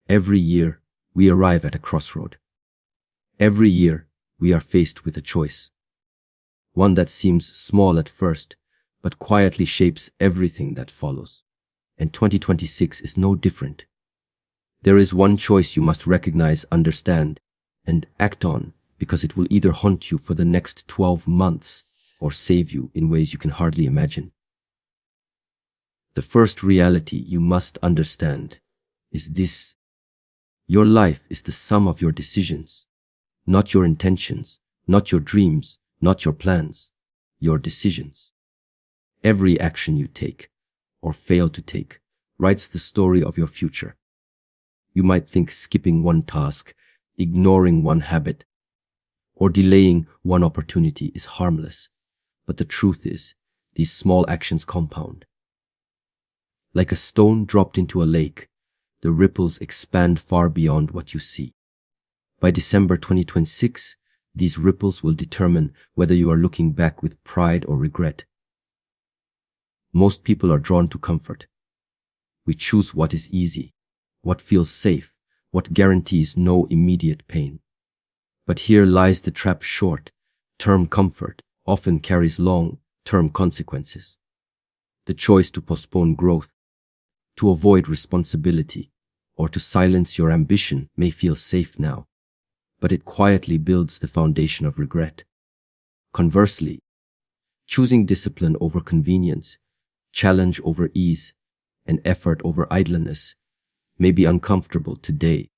Every year, we arrive at a crossroad. Every year, we are faced with a choice. One that seems small at first, but quietly shapes everything that follows. And 2026 is no different. There is one choice you must recognize, understand, and act on, because it will either haunt you for the next 12 months or save you in ways you can hardly imagine. The first reality you must understand is this: your life is the sum of your decisions, not your intentions, not your dreams, not your plans, your decisions. Every action you take, or fail to take, writes the story of your future. You might think skipping one task, ignoring one habit, or delaying one opportunity is harmless, but the truth is, these small actions compound. Like a stone dropped into a lake, the ripples expand far beyond what you see. By December 2026, these ripples will determine whether you are looking back with pride or regret. Most people are drawn to comfort. We choose what is easy, what feels safe, what guarantees no immediate pain. But here lies the trap: short-term comfort often carries long-term consequences. The choice to postpone growth, to avoid responsibility, or to silence your ambition may feel safe now, but it quietly builds the foundation of regret. Conversely, choosing discipline over convenience, challenge over ease, and effort over idleness may be uncomfortable today,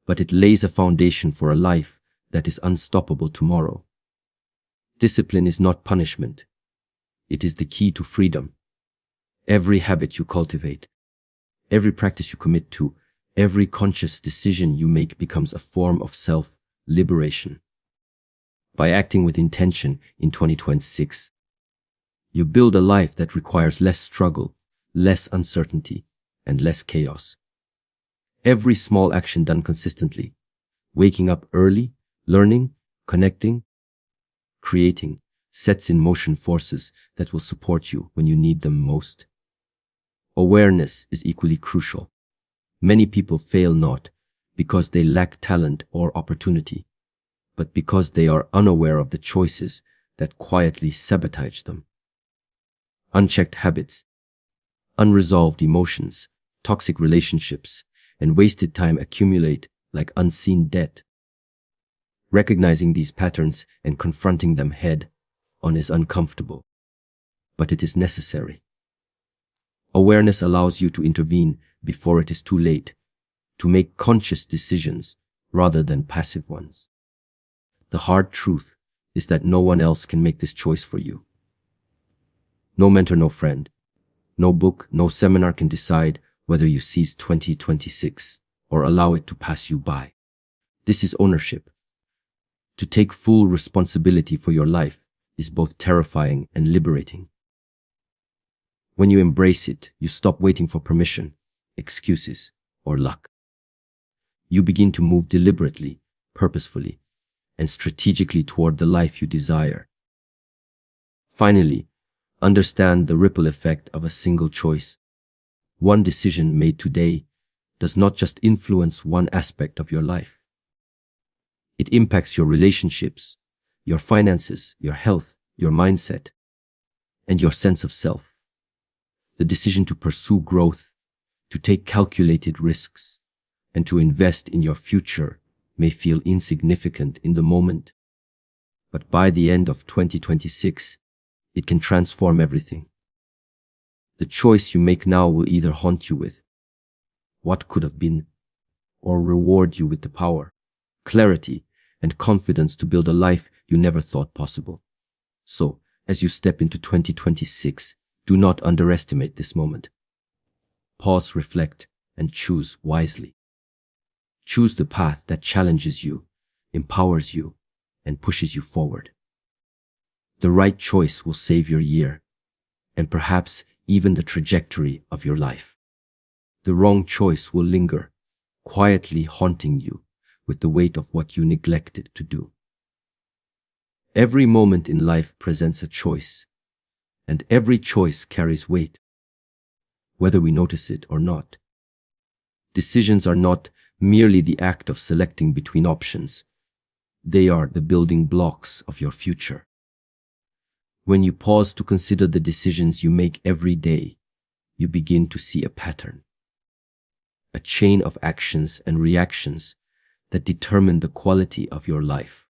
but it lays a foundation for a life that is unstoppable tomorrow. Discipline is not punishment. It is the key to freedom. Every habit you cultivate, every practice you commit to, every conscious decision you make becomes a form of self-liberation. By acting with intention in 2026, you build a life that requires less struggle, less uncertainty, and less chaos. Every small action done consistently, waking up early, learning, connecting, creating, sets in motion forces that will support you when you need them most. Awareness is equally crucial. Many people fail not because they lack talent or opportunity, but because they are unaware of the choices that quietly sabotage them. Unchecked habits, unresolved emotions, toxic relationships, and wasted time accumulate like unseen debt. Recognizing these patterns and confronting them head-on is uncomfortable, but it is necessary. Awareness allows you to intervene before it is too late, to make conscious decisions rather than passive ones. The hard truth is that no one else can make this choice for you. No mentor, no friend, no book, no seminar can decide whether you seize 2026 or allow it to pass you by. This is ownership. To take full responsibility for your life is both terrifying and liberating. When you embrace it, you stop waiting for permission, excuses, or luck. You begin to move deliberately, purposefully, and strategically toward the life you desire. Finally, understand the ripple effect of a single choice. One decision made today does not just influence one aspect of your life. It impacts your relationships, your finances, your health, your mindset, and your sense of self. The decision to pursue growth, to take calculated risks, and to invest in your future may feel insignificant in the moment, but by the end of 2026, it can transform everything. The choice you make now will either haunt you with what could have been, or reward you with the power, clarity, and confidence to build a life you never thought possible. So, as you step into 2026, do not underestimate this moment. Pause, reflect, and choose wisely. Choose the path that challenges you, empowers you, and pushes you forward. The right choice will save your year, and perhaps even the trajectory of your life. The wrong choice will linger, quietly haunting you with the weight of what you neglected to do. Every moment in life presents a choice, and every choice carries weight, whether we notice it or not. Decisions are not merely the act of selecting between options. They are the building blocks of your future. When you pause to consider the decisions you make every day, you begin to see a pattern, a chain of actions and reactions that determine the quality of your life.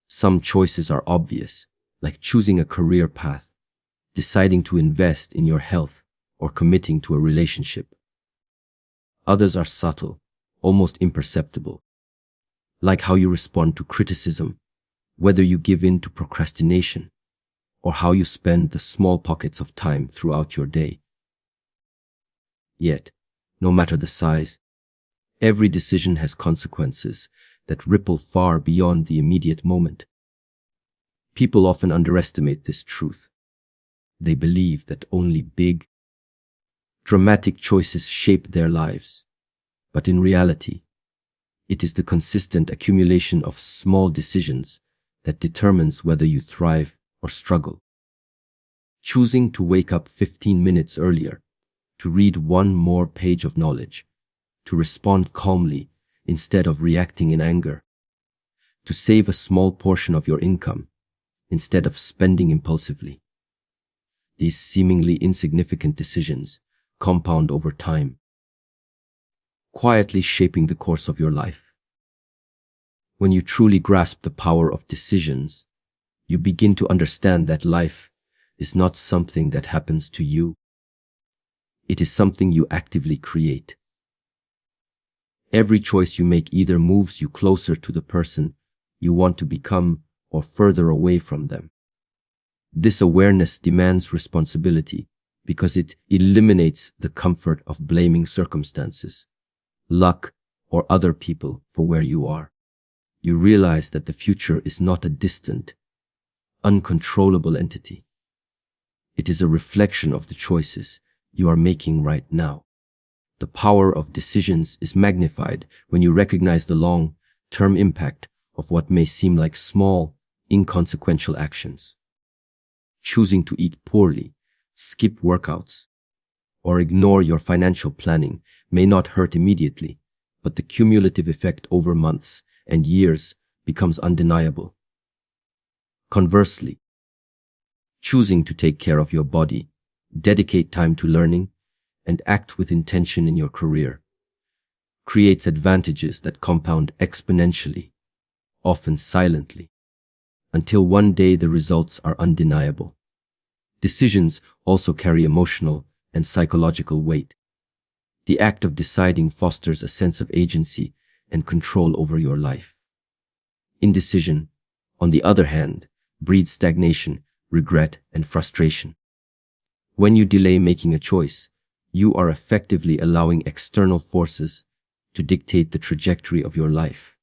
Some choices are obvious, like choosing a career path, deciding to invest in your health, or committing to a relationship. Others are subtle, almost imperceptible, like how you respond to criticism, whether you give in to procrastination, or how you spend the small pockets of time throughout your day. Yet, no matter the size, every decision has consequences that ripple far beyond the immediate moment. People often underestimate this truth. They believe that only big, dramatic choices shape their lives. But in reality, it is the consistent accumulation of small decisions that determines whether you thrive or struggle. Choosing to wake up 15 minutes earlier, to read one more page of knowledge, to respond calmly instead of reacting in anger, to save a small portion of your income instead of spending impulsively. These seemingly insignificant decisions compound over time, quietly shaping the course of your life. When you truly grasp the power of decisions, you begin to understand that life is not something that happens to you. It is something you actively create. Every choice you make either moves you closer to the person you want to become or further away from them. This awareness demands responsibility because it eliminates the comfort of blaming circumstances, luck, or other people for where you are. You realize that the future is not a distant, uncontrollable entity. It is a reflection of the choices you are making right now. The power of decisions is magnified when you recognize the long-term impact of what may seem like small, inconsequential actions. Choosing to eat poorly, skip workouts, or ignore your financial planning may not hurt immediately, but the cumulative effect over months and years becomes undeniable. Conversely, choosing to take care of your body, dedicate time to learning, and act with intention in your career creates advantages that compound exponentially, often silently, until one day the results are undeniable. Decisions also carry emotional and psychological weight. The act of deciding fosters a sense of agency and control over your life. Indecision, on the other hand, breeds stagnation, regret, and frustration. When you delay making a choice, you are effectively allowing external forces to dictate the trajectory of your life.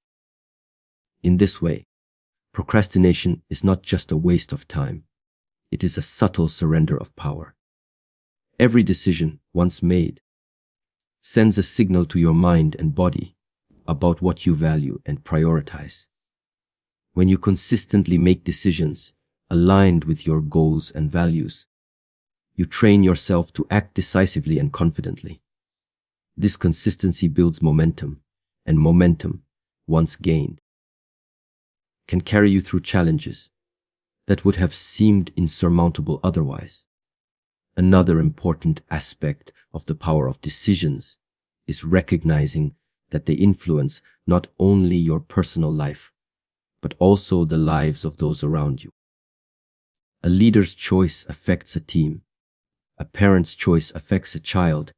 In this way, procrastination is not just a waste of time. It is a subtle surrender of power. Every decision, once made, sends a signal to your mind and body about what you value and prioritize. When you consistently make decisions aligned with your goals and values, you train yourself to act decisively and confidently. This consistency builds momentum, and momentum, once gained, can carry you through challenges that would have seemed insurmountable otherwise. Another important aspect of the power of decisions is recognizing that they influence not only your personal life, but also the lives of those around you. A leader's choice affects a team. A parent's choice affects a child.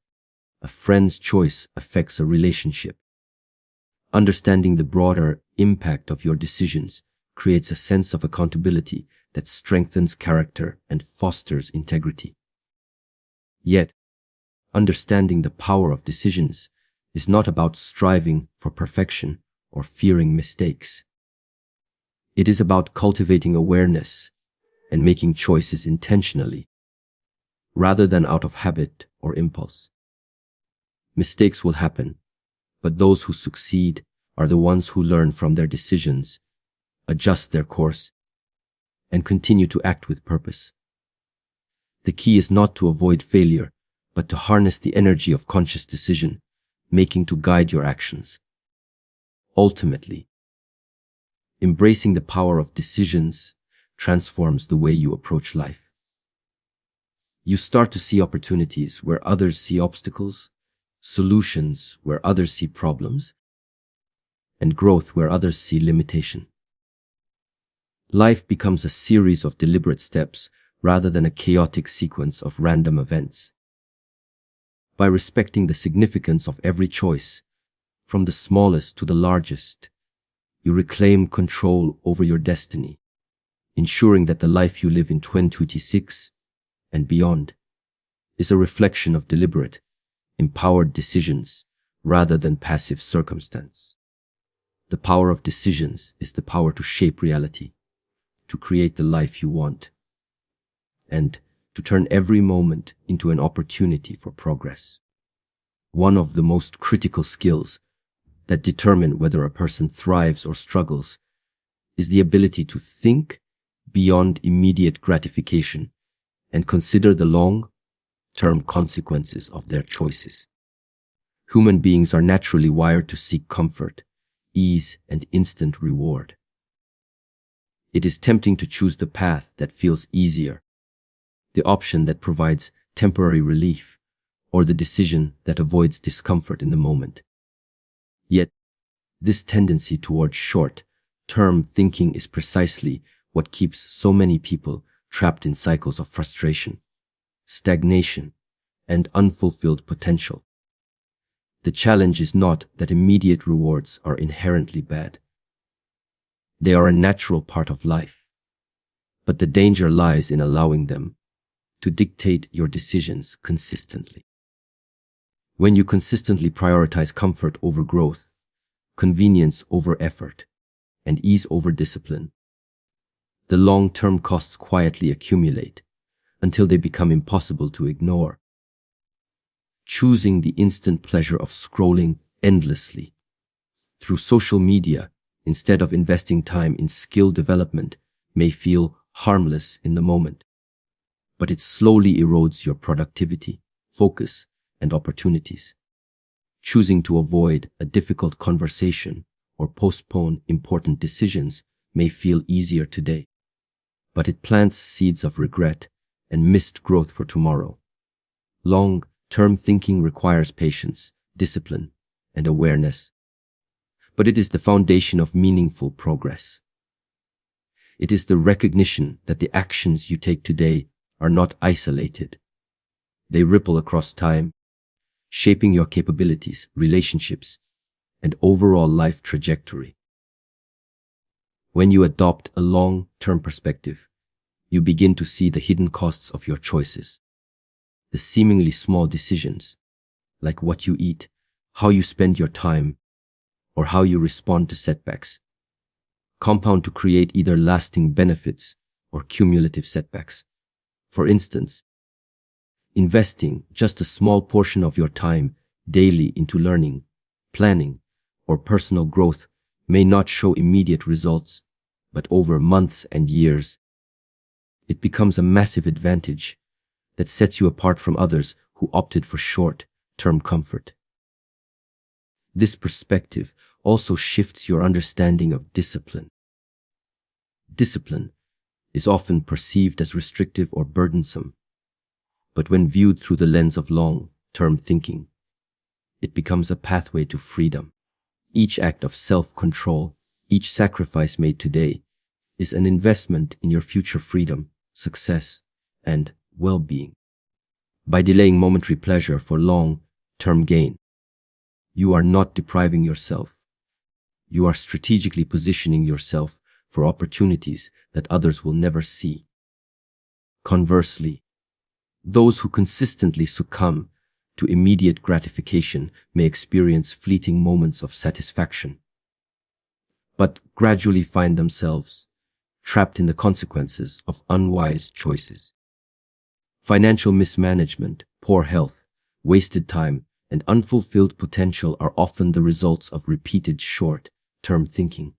A friend's choice affects a relationship. Understanding the broader impact of your decisions creates a sense of accountability that strengthens character and fosters integrity. Yet, understanding the power of decisions is not about striving for perfection or fearing mistakes. It is about cultivating awareness and making choices intentionally, rather than out of habit or impulse. Mistakes will happen, but those who succeed are the ones who learn from their decisions, adjust their course, and continue to act with purpose. The key is not to avoid failure, but to harness the energy of conscious decision, making to guide your actions. Ultimately, embracing the power of decisions transforms the way you approach life. You start to see opportunities where others see obstacles, solutions where others see problems, and growth where others see limitation. Life becomes a series of deliberate steps rather than a chaotic sequence of random events. By respecting the significance of every choice, from the smallest to the largest, you reclaim control over your destiny, ensuring that the life you live in 2026 and beyond is a reflection of deliberate, empowered decisions rather than passive circumstance. The power of decisions is the power to shape reality, to create the life you want, and to turn every moment into an opportunity for progress. One of the most critical skills that determine whether a person thrives or struggles is the ability to think beyond immediate gratification and consider the long-term consequences of their choices. Human beings are naturally wired to seek comfort, ease, and instant reward. It is tempting to choose the path that feels easier, the option that provides temporary relief, or the decision that avoids discomfort in the moment. Yet, this tendency towards short-term thinking is precisely what keeps so many people trapped in cycles of frustration, stagnation, and unfulfilled potential. The challenge is not that immediate rewards are inherently bad. They are a natural part of life, but the danger lies in allowing them to dictate your decisions consistently. When you consistently prioritize comfort over growth, convenience over effort, and ease over discipline, the long-term costs quietly accumulate until they become impossible to ignore. Choosing the instant pleasure of scrolling endlessly through social media instead of investing time in skill development may feel harmless in the moment, but it slowly erodes your productivity, focus, and opportunities. Choosing to avoid a difficult conversation or postpone important decisions may feel easier today, but it plants seeds of regret and missed growth for tomorrow. Long-term thinking requires patience, discipline, and awareness, but it is the foundation of meaningful progress. It is the recognition that the actions you take today are not isolated. They ripple across time, shaping your capabilities, relationships, and overall life trajectory. When you adopt a long-term perspective, you begin to see the hidden costs of your choices. The seemingly small decisions, like what you eat, how you spend your time, or how you respond to setbacks, compound to create either lasting benefits or cumulative setbacks. For instance, investing just a small portion of your time daily into learning, planning, or personal growth may not show immediate results, but over months and years, it becomes a massive advantage that sets you apart from others who opted for short-term comfort. This perspective also shifts your understanding of discipline. Discipline is often perceived as restrictive or burdensome, but when viewed through the lens of long-term thinking, it becomes a pathway to freedom. Each act of self-control, each sacrifice made today, is an investment in your future freedom, success, and well-being. By delaying momentary pleasure for long-term gain, you are not depriving yourself. You are strategically positioning yourself for opportunities that others will never see. Conversely, those who consistently succumb to immediate gratification may experience fleeting moments of satisfaction, but gradually find themselves trapped in the consequences of unwise choices. Financial mismanagement, poor health, wasted time, and unfulfilled potential are often the results of repeated short-term thinking.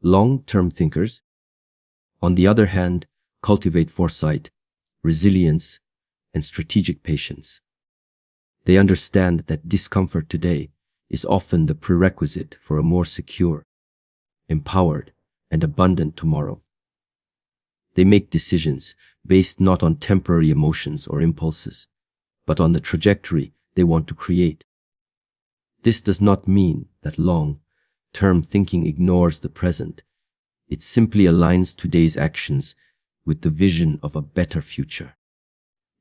Long-term thinkers, on the other hand, cultivate foresight, resilience, and strategic patience. They understand that discomfort today is often the prerequisite for a more secure, empowered, and abundant tomorrow. They make decisions based not on temporary emotions or impulses, but on the trajectory they want to create. This does not mean that long-term thinking ignores the present. It simply aligns today's actions with the vision of a better future.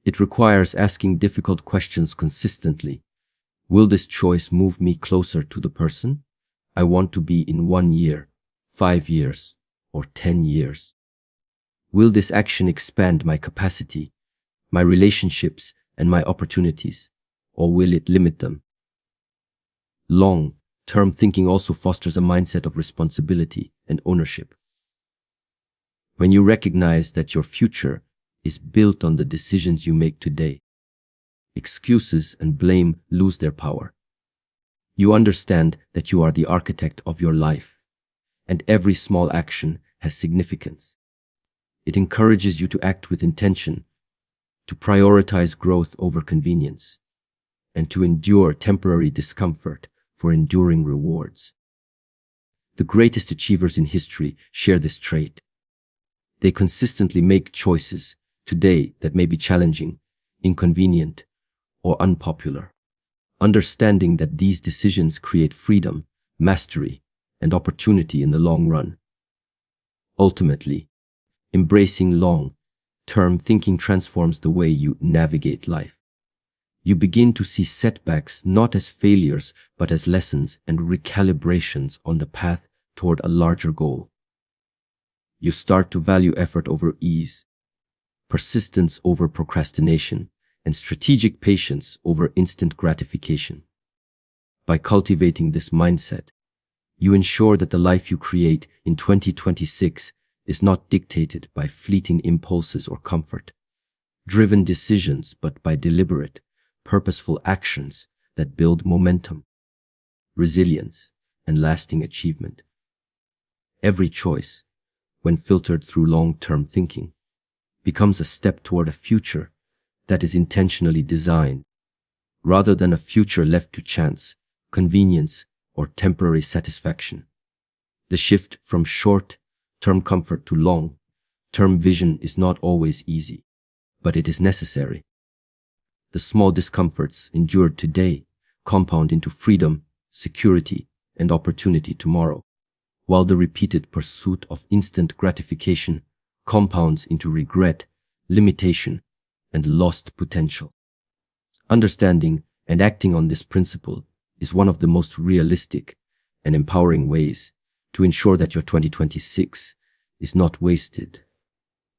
It requires asking difficult questions consistently. Will this choice move me closer to the person I want to be in 1 year, 5 years, or 10 years? Will this action expand my capacity, my relationships, and my opportunities, or will it limit them? Long-term thinking also fosters a mindset of responsibility and ownership. When you recognize that your future is built on the decisions you make today, excuses and blame lose their power. You understand that you are the architect of your life, and every small action has significance. It encourages you to act with intention, to prioritize growth over convenience, and to endure temporary discomfort for enduring rewards. The greatest achievers in history share this trait. They consistently make choices today that may be challenging, inconvenient, or unpopular, understanding that these decisions create freedom, mastery, and opportunity in the long run. Ultimately, embracing long-term thinking transforms the way you navigate life. You begin to see setbacks not as failures, but as lessons and recalibrations on the path toward a larger goal. You start to value effort over ease, persistence over procrastination, and strategic patience over instant gratification. By cultivating this mindset, you ensure that the life you create in 2026 is not dictated by fleeting impulses or comfort-driven decisions, but by deliberate, purposeful actions that build momentum, resilience, and lasting achievement. Every choice, when filtered through long-term thinking, becomes a step toward a future that is intentionally designed, rather than a future left to chance, convenience, or temporary satisfaction. The shift from short-term comfort to long-term vision is not always easy, but it is necessary. The small discomforts endured today compound into freedom, security, and opportunity tomorrow, while the repeated pursuit of instant gratification compounds into regret, limitation, and lost potential. Understanding and acting on this principle is one of the most realistic and empowering ways to ensure that your 2026 is not wasted,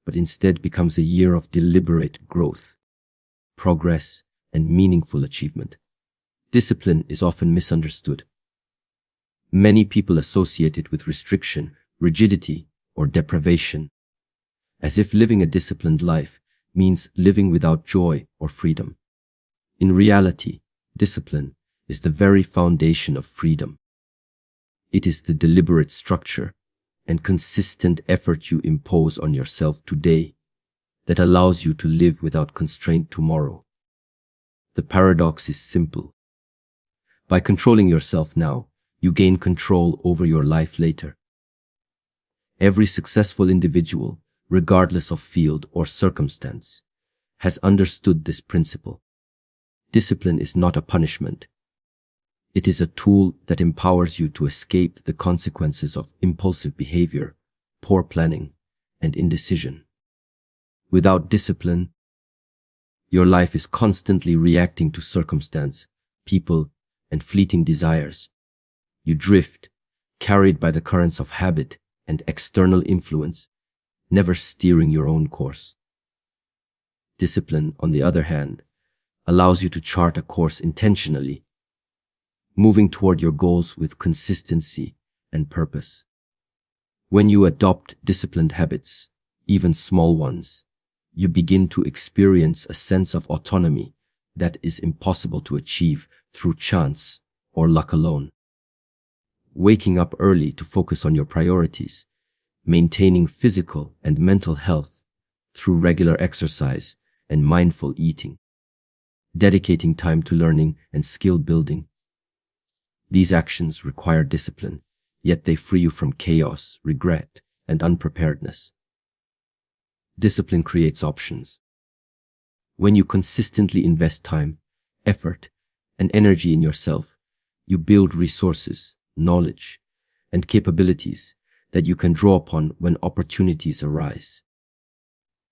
but instead becomes a year of deliberate growth, progress, and meaningful achievement. Discipline is often misunderstood. Many people associate it with restriction, rigidity, or deprivation, as if living a disciplined life means living without joy or freedom. In reality, discipline is the very foundation of freedom. It is the deliberate structure and consistent effort you impose on yourself today that allows you to live without constraint tomorrow. The paradox is simple. By controlling yourself now, you gain control over your life later. Every successful individual, regardless of field or circumstance, has understood this principle. Discipline is not a punishment. It is a tool that empowers you to escape the consequences of impulsive behavior, poor planning, and indecision. Without discipline, your life is constantly reacting to circumstance, people, and fleeting desires. You drift, carried by the currents of habit and external influence, never steering your own course. Discipline, on the other hand, allows you to chart a course intentionally, moving toward your goals with consistency and purpose. When you adopt disciplined habits, even small ones, you begin to experience a sense of autonomy that is impossible to achieve through chance or luck alone. Waking up early to focus on your priorities, maintaining physical and mental health through regular exercise and mindful eating. dedicating time to learning and skill building. These actions require discipline, yet they free you from chaos, regret, and unpreparedness. Discipline creates options. When you consistently invest time, effort, and energy in yourself, you build resources, knowledge, and capabilities that you can draw upon when opportunities arise.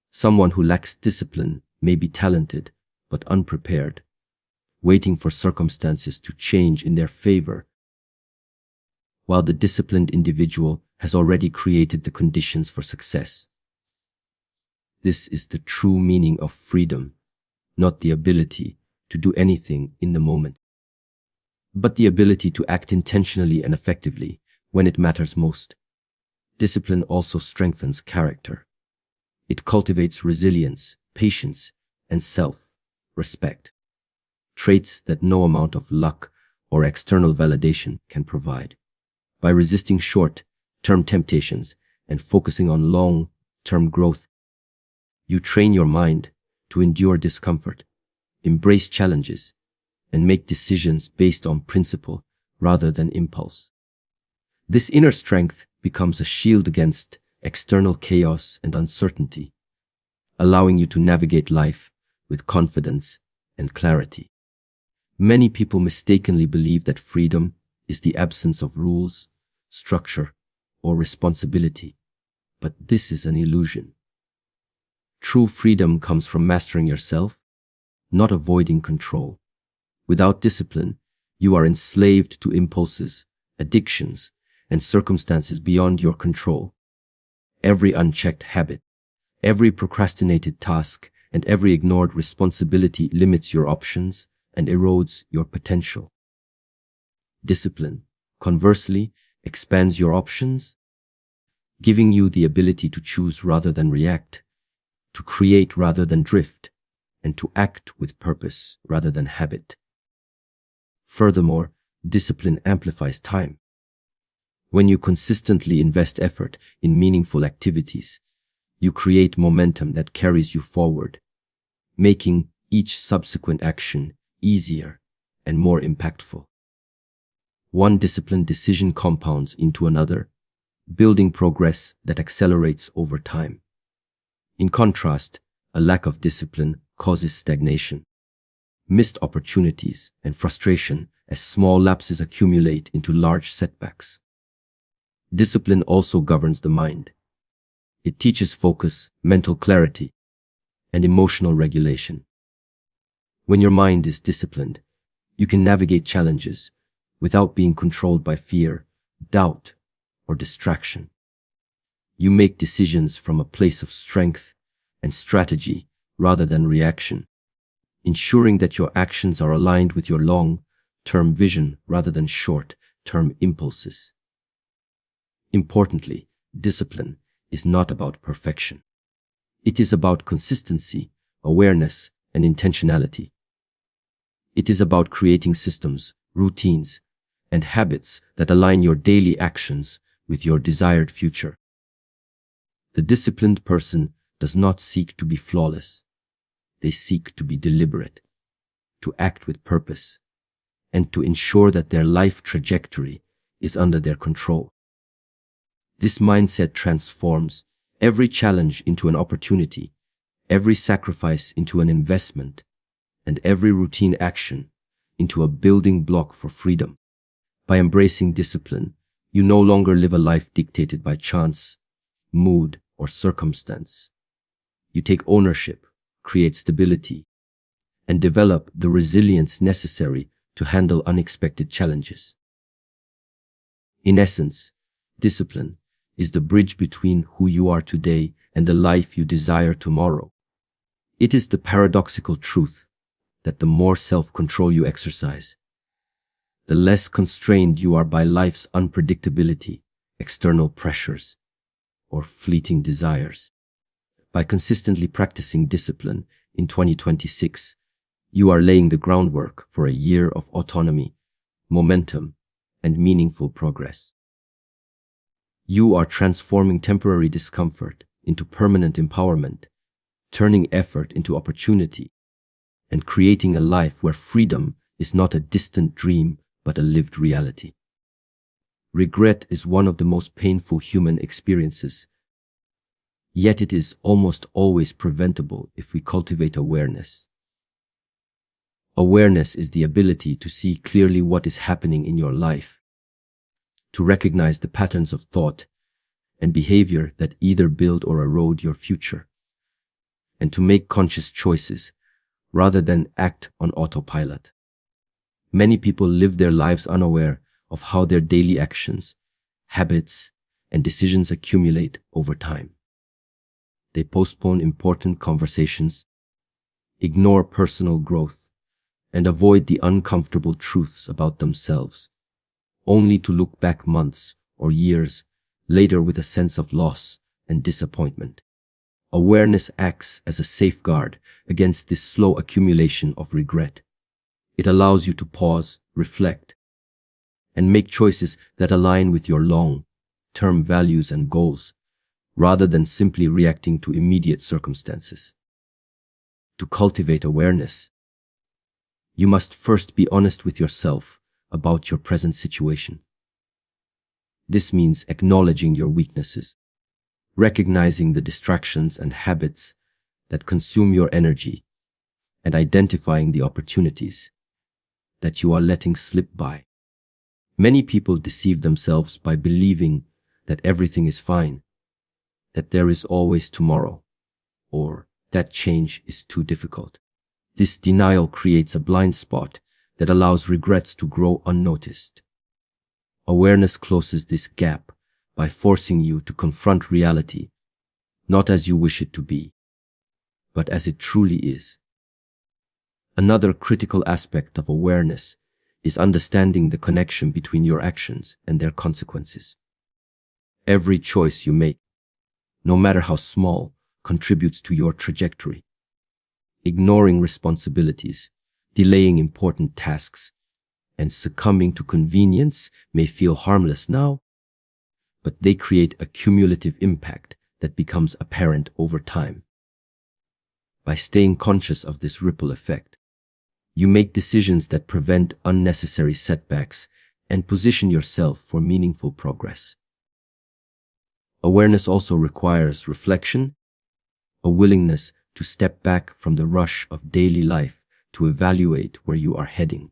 Someone who lacks discipline may be talented but unprepared, waiting for circumstances to change in their favor, while the disciplined individual has already created the conditions for success. This is the true meaning of freedom, not the ability to do anything in the moment, but the ability to act intentionally and effectively when it matters most. Discipline also strengthens character. It cultivates resilience, patience, and self-respect, traits that no amount of luck or external validation can provide. By resisting short-term temptations and focusing on long-term growth, you train your mind to endure discomfort, embrace challenges, and make decisions based on principle rather than impulse. This inner strength becomes a shield against external chaos and uncertainty, allowing you to navigate life with confidence and clarity. Many people mistakenly believe that freedom is the absence of rules, structure, or responsibility, but this is an illusion. True freedom comes from mastering yourself, not avoiding control. Without discipline, you are enslaved to impulses, addictions, and circumstances beyond your control. Every unchecked habit, every procrastinated task, and every ignored responsibility limits your options and erodes your potential. Discipline, conversely, expands your options, giving you the ability to choose rather than react, to create rather than drift, and to act with purpose rather than habit. Furthermore, discipline amplifies time. When you consistently invest effort in meaningful activities, you create momentum that carries you forward, making each subsequent action easier and more impactful. One disciplined decision compounds into another, building progress that accelerates over time. In contrast, a lack of discipline causes stagnation, missed opportunities, and frustration as small lapses accumulate into large setbacks. Discipline also governs the mind. It teaches focus, mental clarity, and emotional regulation. When your mind is disciplined, you can navigate challenges without being controlled by fear, doubt, or distraction. You make decisions from a place of strength and strategy rather than reaction, ensuring that your actions are aligned with your long-term vision rather than short-term impulses. Importantly, discipline is not about perfection. It is about consistency, awareness, and intentionality. It is about creating systems, routines, and habits that align your daily actions with your desired future. The disciplined person does not seek to be flawless. They seek to be deliberate, to act with purpose, and to ensure that their life trajectory is under their control. This mindset transforms every challenge into an opportunity, every sacrifice into an investment, and every routine action into a building block for freedom. By embracing discipline, you no longer live a life dictated by chance, mood, or circumstance. You take ownership, create stability, and develop the resilience necessary to handle unexpected challenges. In essence, discipline is the bridge between who you are today and the life you desire tomorrow. It is the paradoxical truth that the more self-control you exercise, the less constrained you are by life's unpredictability, external pressures, or fleeting desires. By consistently practicing discipline in 2026, you are laying the groundwork for a year of autonomy, momentum, and meaningful progress. You are transforming temporary discomfort into permanent empowerment, turning effort into opportunity, and creating a life where freedom is not a distant dream but a lived reality. Regret is one of the most painful human experiences, yet it is almost always preventable if we cultivate awareness. Awareness is the ability to see clearly what is happening in your life, to recognize the patterns of thought and behavior that either build or erode your future, and to make conscious choices rather than act on autopilot. Many people live their lives unaware of how their daily actions, habits, and decisions accumulate over time. They postpone important conversations, ignore personal growth, and avoid the uncomfortable truths about themselves, only to look back months or years later with a sense of loss and disappointment. Awareness acts as a safeguard against this slow accumulation of regret. It allows you to pause, reflect, and make choices that align with your long-term values and goals, rather than simply reacting to immediate circumstances. To cultivate awareness, you must first be honest with yourself about your present situation. This means acknowledging your weaknesses, recognizing the distractions and habits that consume your energy, and identifying the opportunities that you are letting slip by. Many people deceive themselves by believing that everything is fine, that there is always tomorrow, or that change is too difficult. This denial creates a blind spot that allows regrets to grow unnoticed. Awareness closes this gap by forcing you to confront reality, not as you wish it to be, but as it truly is. Another critical aspect of awareness is understanding the connection between your actions and their consequences. Every choice you make, no matter how small, contributes to your trajectory. Ignoring responsibilities, delaying important tasks, and succumbing to convenience may feel harmless now, but they create a cumulative impact that becomes apparent over time. By staying conscious of this ripple effect, you make decisions that prevent unnecessary setbacks and position yourself for meaningful progress. Awareness also requires reflection, a willingness to step back from the rush of daily life to evaluate where you are heading.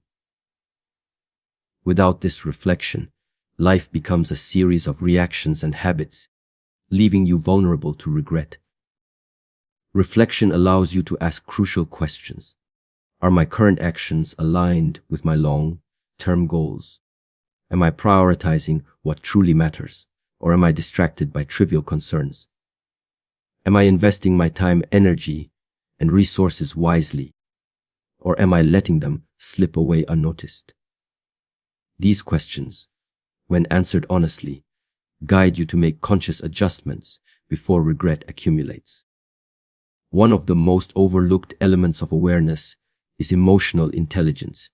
Without this reflection, life becomes a series of reactions and habits, leaving you vulnerable to regret. Reflection allows you to ask crucial questions. Are my current actions aligned with my long-term goals? Am I prioritizing what truly matters, or am I distracted by trivial concerns? Am I investing my time, energy, and resources wisely, or am I letting them slip away unnoticed? These questions, when answered honestly, guide you to make conscious adjustments before regret accumulates. One of the most overlooked elements of awareness is emotional intelligence,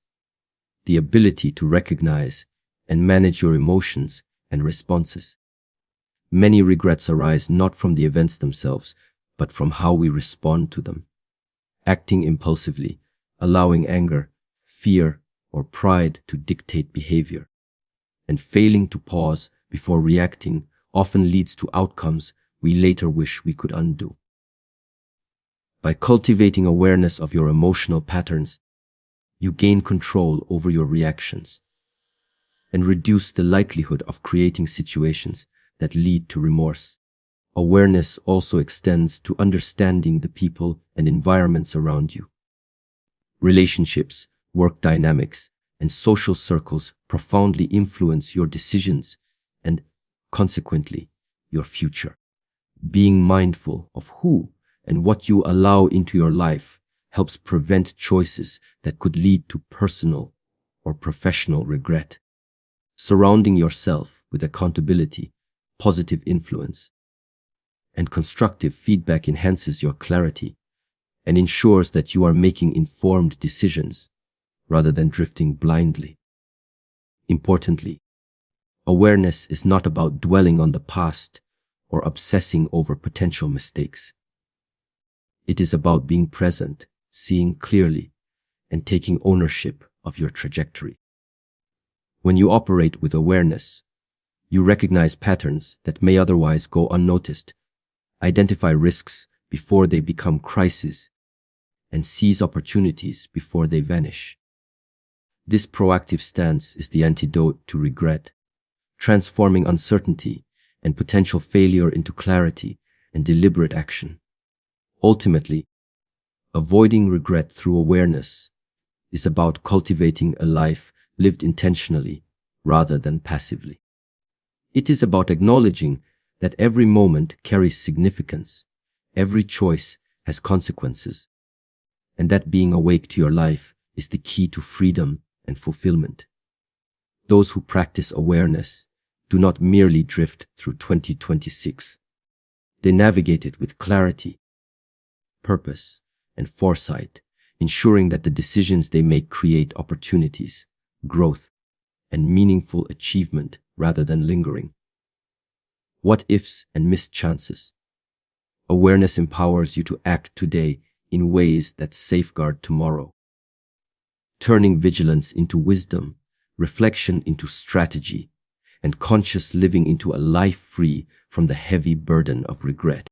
the ability to recognize and manage your emotions and responses. Many regrets arise not from the events themselves, but from how we respond to them. Acting impulsively, allowing anger, fear, or pride to dictate behavior, and failing to pause before reacting often leads to outcomes we later wish we could undo. By cultivating awareness of your emotional patterns, you gain control over your reactions and reduce the likelihood of creating situations that lead to remorse. Awareness also extends to understanding the people and environments around you. Relationships, work dynamics, and social circles profoundly influence your decisions and, consequently, your future. Being mindful of who and what you allow into your life helps prevent choices that could lead to personal or professional regret. Surrounding yourself with accountability, positive influence, and constructive feedback enhances your clarity and ensures that you are making informed decisions rather than drifting blindly. Importantly, awareness is not about dwelling on the past or obsessing over potential mistakes. It is about being present, seeing clearly, and taking ownership of your trajectory. When you operate with awareness, you recognize patterns that may otherwise go unnoticed, identify risks before they become crises, and seize opportunities before they vanish. This proactive stance is the antidote to regret, transforming uncertainty and potential failure into clarity and deliberate action. Ultimately, avoiding regret through awareness is about cultivating a life lived intentionally rather than passively. It is about acknowledging that every moment carries significance, every choice has consequences, and that being awake to your life is the key to freedom and fulfillment. Those who practice awareness do not merely drift through 2026. They navigate it with clarity, purpose, and foresight, ensuring that the decisions they make create opportunities, growth, and meaningful achievement rather than lingering. What ifs and missed chances? Awareness empowers you to act today in ways that safeguard tomorrow, turning vigilance into wisdom, reflection into strategy, and conscious living into a life free from the heavy burden of regret.